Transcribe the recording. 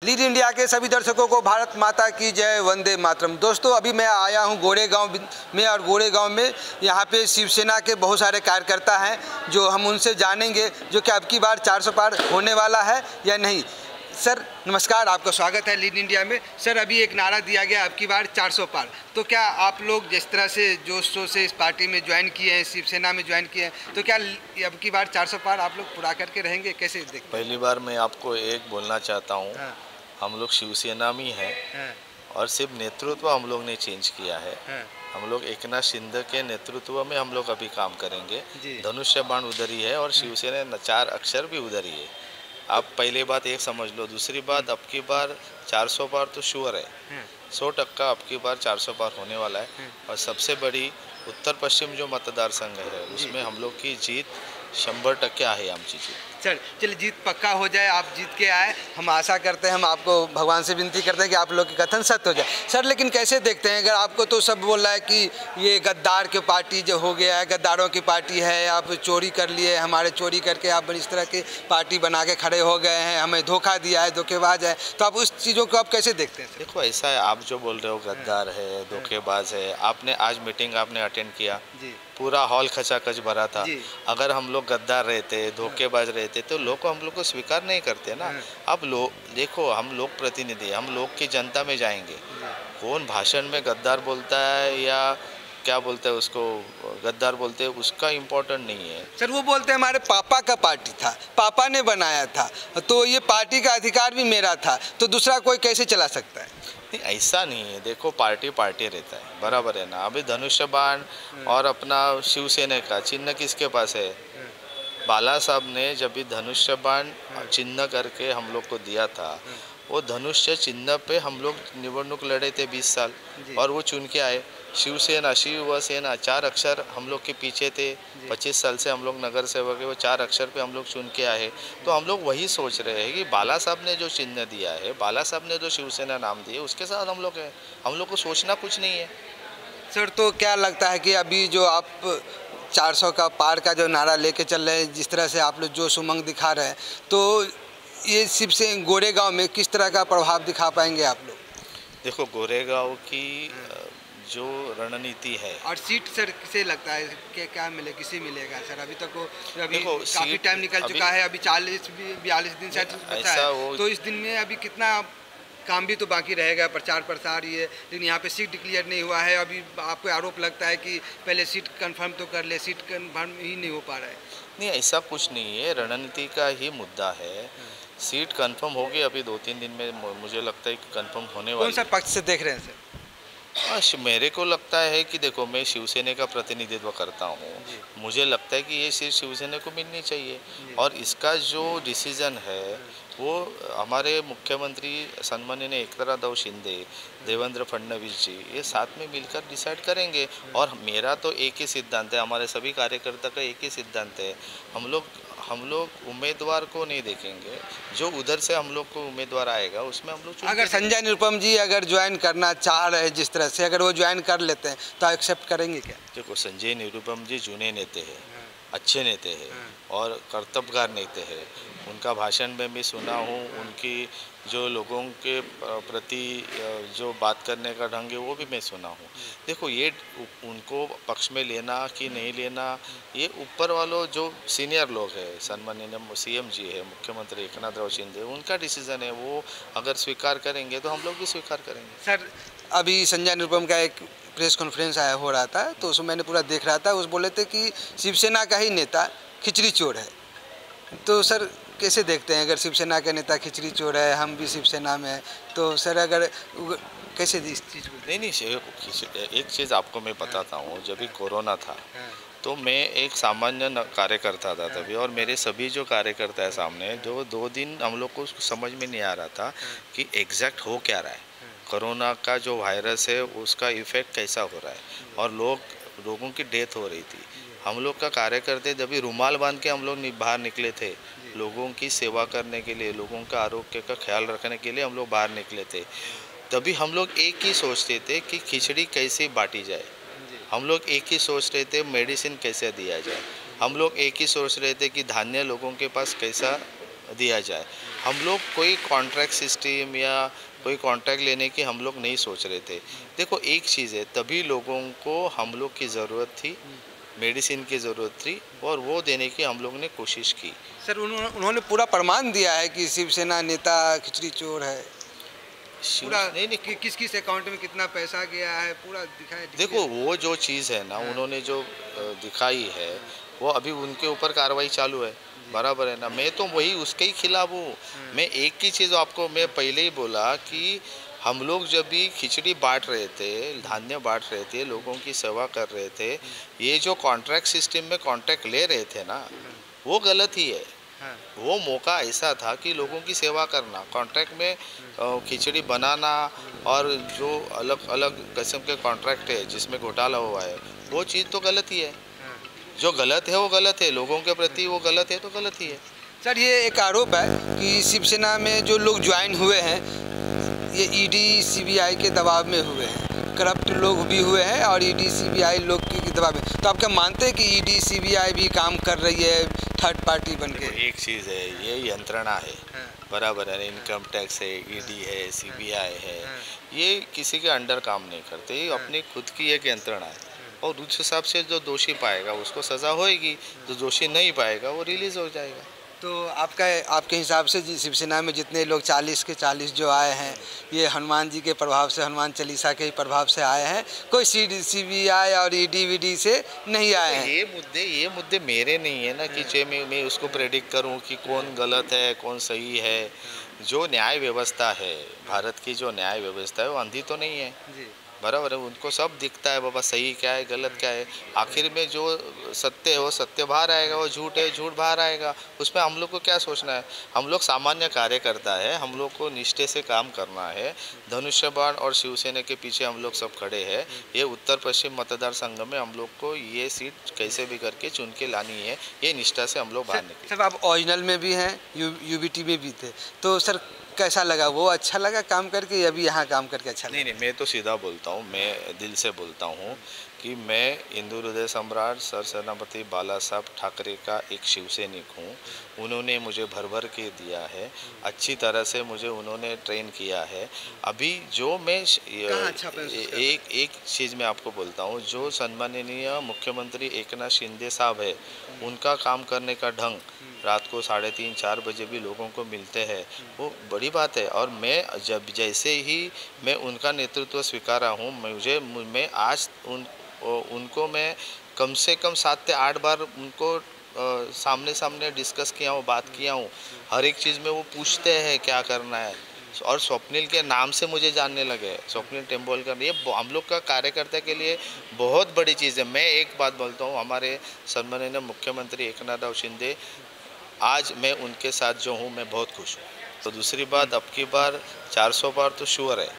Lead India के सभी दर्शकों को भारत माता की जय, वंदे मातरम। दोस्तों, अभी मैं आया हूं गोरेगांव में और गोरेगांव में यहां पे शिवसेना के बहुत सारे कार्यकर्ता हैं जो हम उनसे जानेंगे जो कि अब की बार 400 पार होने वाला है या नहीं। सर नमस्कार, आपका स्वागत है लीड इंडिया में। सर, अभी एक नारा दिया गया अब की बार 400 पार, तो क्या आप लोग जिस तरह से जोश शोर से इस पार्टी में ज्वाइन किए हैं, शिवसेना में ज्वाइन किए हैं, तो क्या अब की बार 400 पार आप लोग पूरा करके रहेंगे? कैसे देखते हैं? पहली बार मैं आपको एक बोलना चाहता हूँ। हाँ। हम लोग शिवसेना में हैं। हाँ। और सिर्फ नेतृत्व हम लोग ने चेंज किया है। हाँ। हम लोग एकनाथ शिंदे के नेतृत्व में हम लोग अभी काम करेंगे। धनुष्य बाण उधर ही है और शिवसेना 4 अक्षर भी उधर ही है। आप पहले बात एक समझ लो। दूसरी बात, अब की बार 400 पार तो श्योर है, 100% अब की बार 400 पार होने वाला है। और सबसे बड़ी उत्तर पश्चिम जो मतदार संघ है उसमें हम लोग की जीत 100% है आमची जीत। सर चलिए, जीत पक्का हो जाए, आप जीत के आए, हम आशा करते हैं, हम आपको भगवान से विनती करते हैं कि आप लोग की कथन सत्य हो जाए। सर लेकिन कैसे देखते हैं, अगर आपको तो सब बोल रहा है कि ये गद्दार की पार्टी जो हो गया है, गद्दारों की पार्टी है, आप चोरी कर लिए, हमारे चोरी करके आप इस तरह की पार्टी बना के खड़े हो गए हैं, हमें धोखा दिया है, धोखेबाज है, तो आप उस चीज़ों को आप कैसे देखते हैं? देखो ऐसा है, आप जो बोल रहे हो गद्दार है, धोखेबाज है, आपने आज मीटिंग आपने अटेंड किया, पूरा हॉल खचाखच भरा था। अगर हम लोग गद्दार रहते, धोखेबाज रहते तो लोग हम लोग को स्वीकार नहीं करते ना। अब लोग देखो, हम लोग प्रतिनिधि, हम लोग की जनता में जाएंगे। कौन भाषण में गद्दार बोलता है या क्या बोलते हैं उसको गद्दार बोलते हैं, उसका इम्पोर्टेंट नहीं है। सर वो बोलते हैं हमारे पापा का पार्टी था, पापा ने बनाया था, तो ये पार्टी का अधिकार भी मेरा था, तो दूसरा कोई कैसे चला सकता है? नहीं, ऐसा नहीं है। देखो पार्टी पार्टी रहता है, बराबर है ना। अभी धनुष्य बाण और अपना शिवसेना का चिन्ह किसके पास है? बाला साहब ने जब भी धनुष्य बाण चिन्ह करके हम लोग को दिया था, वो धनुष्य चिन्ह पे हम लोग निवडणूक लड़े थे 20 साल और वो चुन के आए। शिवसेना, शिवसेना 4 अक्षर हम लोग के पीछे थे, 25 साल से हम लोग नगर सेवक है, वो 4 अक्षर पे हम लोग चुन के आए। तो हम लोग वही सोच रहे हैं कि बाला साहब ने जो चिन्ह दिया है, बाला साहब ने जो शिवसेना नाम दिया, उसके साथ हम लोग हैं। हम लोग को सोचना कुछ नहीं है। सर तो क्या लगता है कि अभी जो आप 400 का पार का जो नारा लेके चल रहे हैं, जिस तरह से आप लोग जोश उमंग दिखा रहे हैं, तो ये शिवसेना गोरेगांव में किस तरह का प्रभाव दिखा पाएंगे आप लोग? देखो गोरेगांव की जो रणनीति है और सीट सर किसे लगता है कि क्या मिले, किसे मिलेगा सर? अभी तक अभी काफ़ी टाइम निकल चुका है, अभी 40-42 दिन शायद बचा है, तो इस दिन में अभी कितना काम भी तो बाकी रहेगा, प्रचार प्रसार ये, लेकिन यहाँ पे सीट डिक्लेयर नहीं हुआ है। अभी आपको आरोप लगता है कि पहले सीट कंफर्म तो कर ले, सीट कंफर्म ही नहीं हो पा रहा है। नहीं, ऐसा कुछ नहीं है, रणनीति का ही मुद्दा है। सीट कंफर्म होगी अभी 2-3 दिन में, मुझे लगता है कि कंफर्म होने वाली है। कौन सा पक्ष से देख रहे हैं सर? मेरे को लगता है कि देखो, मैं शिवसेना का प्रतिनिधित्व करता हूँ, मुझे लगता है कि ये सीट शिवसेना को मिलनी चाहिए। और इसका जो डिसीज़न है वो हमारे मुख्यमंत्री सन्माननीय एकनाथराव शिंदे, देवेंद्र फडणवीस जी, ये साथ में मिलकर डिसाइड करेंगे। और मेरा तो एक ही सिद्धांत है, हमारे सभी कार्यकर्ता का एक ही सिद्धांत है, हम लोग उम्मीदवार को नहीं देखेंगे, जो उधर से हम लोग को उम्मीदवार आएगा उसमें हम लोग। अगर संजय निरुपम जी अगर ज्वाइन करना चाह रहे हैं, जिस तरह से अगर वो ज्वाइन कर लेते हैं तो एक्सेप्ट करेंगे क्या? देखो, संजय निरुपम जी जुने नेते हैं, अच्छे नेते हैं और कर्तव्यगार नेते हैं। उनका भाषण में भी सुना हूँ, उनकी जो लोगों के प्रति जो बात करने का ढंग है वो भी मैं सुना हूँ। देखो, ये उनको पक्ष में लेना कि नहीं लेना, ये ऊपर वालों जो सीनियर लोग हैं, सन्माननीय CM जी है, मुख्यमंत्री एकनाथराव शिंदे, उनका डिसीजन है। वो अगर स्वीकार करेंगे तो हम लोग भी स्वीकार करेंगे। सर अभी संजय निरुपम का एक प्रेस कॉन्फ्रेंस आया हो रहा था, तो उसमें मैंने पूरा देख रहा था, उस बोले थे कि शिवसेना का ही नेता खिचड़ी चोर है। तो सर कैसे देखते हैं, अगर शिवसेना का नेता खिचड़ी चोर है, हम भी शिवसेना में हैं, तो सर अगर कैसे इस चीज़ को? नहीं, एक चीज़ आपको मैं बताता हूँ। जब भी कोरोना था तो मैं एक सामान्य कार्यकर्ता था तभी, और मेरे सभी जो कार्यकर्ता है सामने, जो 2 दिन हम लोग को समझ में नहीं आ रहा था कि एग्जैक्ट हो क्या रहा है, कोरोना का जो वायरस है उसका इफ़ेक्ट कैसा हो रहा है, और लोगों की डेथ हो रही थी। हम लोग का कार्यकर्ता जब भी रुमाल बांध के हम लोग बाहर निकले थे, लोगों की सेवा करने के लिए, लोगों का आरोग्य का ख्याल रखने के लिए हम लोग बाहर निकले थे। तभी हम लोग एक ही सोचते थे कि खिचड़ी कैसे बांटी जाए, हम लोग एक ही सोच रहे थे मेडिसिन कैसे दिया जाए, हम लोग एक ही सोच रहे थे कि धान्य लोगों के पास कैसा दिया जाए। हम लोग कोई कॉन्ट्रैक्ट सिस्टम या कोई कॉन्ट्रैक्ट लेने की हम लोग नहीं सोच रहे थे। देखो एक चीज़ है, तभी लोगों को हम लोग की ज़रूरत थी, मेडिसिन की ज़रूरत थी और वो देने की हम लोग ने कोशिश की। सर उन्होंने पूरा प्रमाण दिया है कि शिवसेना नेता खिचड़ी चोर है, पूरा नहीं नहीं, किस किस अकाउंट में कितना पैसा गया है पूरा दिखाया। देखो वो जो चीज़ है ना, उन्होंने जो दिखाई है वो अभी उनके ऊपर कार्रवाई चालू है, बराबर है ना। मैं तो वही उसके ही खिलाफ हूँ। मैं एक ही चीज़ आपको मैं पहले ही बोला कि हम लोग जब भी खिचड़ी बांट रहे थे, धान्य बांट रहे थे, लोगों की सेवा कर रहे थे, ये जो कॉन्ट्रैक्ट सिस्टम में कॉन्ट्रैक्ट ले रहे थे ना, वो गलत ही है। वो मौका ऐसा था कि लोगों की सेवा करना, कॉन्ट्रैक्ट में खिचड़ी बनाना और जो अलग अलग किस्म के कॉन्ट्रैक्ट है जिसमें घोटाला हुआ है, वो चीज़ तो गलत ही है। जो गलत है वो गलत है, लोगों के प्रति वो गलत है तो गलत ही है। सर ये एक आरोप है कि शिवसेना में जो लोग ज्वाइन हुए हैं ये ईडी सीबीआई के दबाव में हुए हैं, करप्ट लोग भी हुए हैं और ईडी सीबीआई लोग के दबाव में। तो आप क्या मानते हैं कि ईडी सीबीआई भी काम कर रही है थर्ड पार्टी बन के? एक चीज़ है, ये यंत्रणा है, बराबर है, इनकम टैक्स है, ईडी है, सीबीआई है, ये किसी के अंडर काम नहीं करते, ये अपनी खुद की एक यंत्रणा है और उस हिसाब से जो दोषी पाएगा उसको सज़ा होएगी, जो दोषी नहीं पाएगा वो रिलीज़ हो जाएगा। तो आपके हिसाब से शिवसेना में जितने लोग 40 के 40 जो आए हैं ये हनुमान जी के प्रभाव से, हनुमान चालीसा के प्रभाव से आए हैं, कोई सीबीआई और ईडी वीडी से नहीं आए हैं? ये मुद्दे मेरे नहीं है ना कि मैं उसको प्रेडिक्ट करूं कि कौन गलत है कौन सही है। जो न्याय व्यवस्था है, भारत की जो न्याय व्यवस्था है वो अंधी तो नहीं है, बराबर है, उनको सब दिखता है बाबा, सही क्या है गलत क्या है। आखिर में जो सत्य है वो सत्य बाहर आएगा, वो झूठ है झूठ बाहर आएगा। उसमें हम लोग को क्या सोचना है, हम लोग सामान्य कार्यकर्ता है, हम लोग को निष्ठे से काम करना है। धनुष्य बाण और शिवसेना के पीछे हम लोग सब खड़े हैं। ये उत्तर पश्चिम मतदार संघ में हम लोग को ये सीट कैसे भी करके चुन के लानी है, ये निष्ठा से हम लोग बाहर निकले। सर आप ओरिजिनल में भी हैं, यूबीटी में भी थे, तो सर कैसा लगा, वो अच्छा लगा काम करके या अभी यहाँ काम करके अच्छा लगा? नहीं, मैं तो सीधा बोलता हूँ, मैं दिल से बोलता हूँ कि मैं हिंदू हृदय सम्राट सर सेनापति बाला साहब ठाकरे का एक शिवसैनिक हूँ। उन्होंने मुझे भर भर के दिया है, अच्छी तरह से मुझे उन्होंने ट्रेन किया है। अभी जो मैं एक चीज़ मैं आपको बोलता हूँ, जो सम्माननीय मुख्यमंत्री एकनाथ शिंदे साहब है, उनका काम करने का ढंग रात को 3:30-4 बजे भी लोगों को मिलते हैं, वो बड़ी बात है। और मैं जब जैसे ही मैं उनका नेतृत्व स्वीकारा हूँ, मैं आज उनको मैं कम से कम 7 से 8 बार उनको सामने सामने डिस्कस किया हूँ, बात किया हूँ। हर एक चीज़ में वो पूछते हैं क्या करना है और स्वप्निल के नाम से मुझे जानने लगे, स्वप्निल टेम्बोलकर। ये हम लोग का कार्यकर्ता के लिए बहुत बड़ी चीज़ है। मैं एक बात बोलता हूँ, हमारे सम्माननीय मुख्यमंत्री एकनाथ शिंदे, आज मैं उनके साथ जो हूँ मैं बहुत खुश हूँ। तो दूसरी बात, अब की बार 400 बार तो श्योर है।